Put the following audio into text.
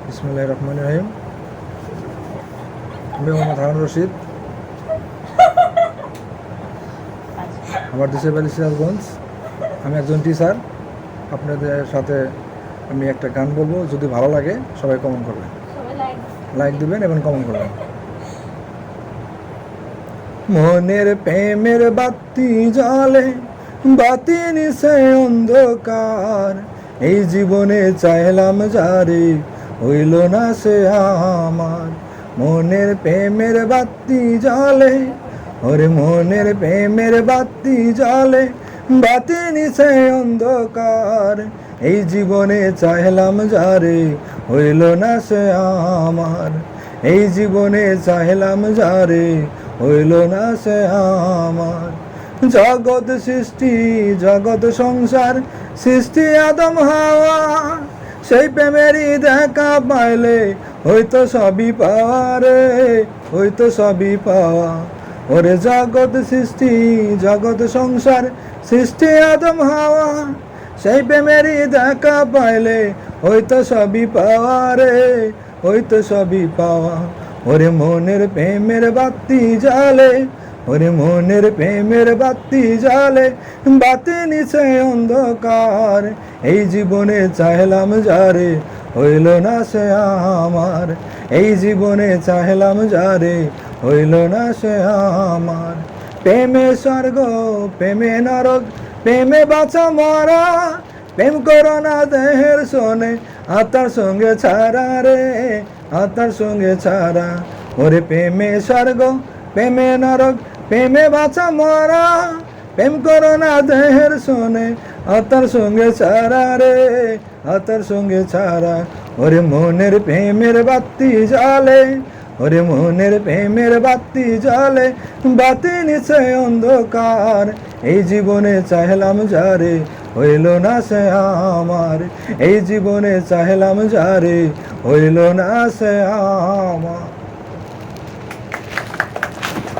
বিসমিল্লাহির রহমানির রহিম। আমি মোহাম্মদ হারুন রশিদ। আমার দেশের বাড়ি সিরাজগঞ্জ। আমি একজন টিচার। আপনাদের সাথে আমি একটা গান বলবো, যদি ভালো লাগে সবাই কমেন্ট করবেন, লাইক দিবেন এবং কমেন্ট করবেন। মনের প্রেমের বাতি জ্বলে, বাতি নিছে অন্ধকার, এই জীবনে চাইলাম যারে, হইল না সে আমার। মনের প্রেমের বাতি জ্বলে, ওরে মনের প্রেমের বাতি জ্বলে, বাতি নিছে অন্ধকার, এই জীবনে চাইলাম যারে, হইল না সে আমার। এই জীবনে চাইলাম যারে, হইল না সে আমার। জগৎ সৃষ্টি, জগৎ সংসার, সৃষ্টি আদম হাওয়া, সেই প্রেমেরই দেখা পাইলে হয়তো সবই পাওয়া রে, হয়তো সবই পাওয়া। ওরে জগৎ সৃষ্টি, জগৎ সংসার, সৃষ্টি আদম হাওয়া, সেই প্রেমেরই দেখা পাইলে হয়তো সবই পাওয়া রে, হয়তো সবই পাওয়া। ওরে মনের প্রেমের বাতি জ্বালে, ওরে মনের প্রেমের বাতি জ্বালে, বাতি নিছে অন্ধকার, এই জীবনে চাইলাম যারে, হইল না সে আমার। এই জীবনে চাইলাম যারে, হইল না সে আমার। প্রেমে স্বর্গ, প্রেমে নরক, প্রেমে বাঁচা মরা, প্রেম করো না দেহের শোনে, আত্মার সঙ্গে ছাড়া রে, আত্মার সঙ্গে ছাড়া। ওরে প্রেমে স্বর্গ, প্রেমে নরক, প্রেমে বাঁচা মরা, প্রেম করো না দেহের শোনে, আত্মার সঙ্গে ছাড়া রে, আত্মার সঙ্গে ছাড়া। ওরে মনের প্রেমের বাতি জ্বালে, ওরে মনের প্রেমের বাতি জ্বালে, বাতি নিছে অন্ধকার, এই জীবনে চাইলাম যারে, হইল না সে আমার। এই জীবনে চাইলাম যারে, হইল না সে আমার।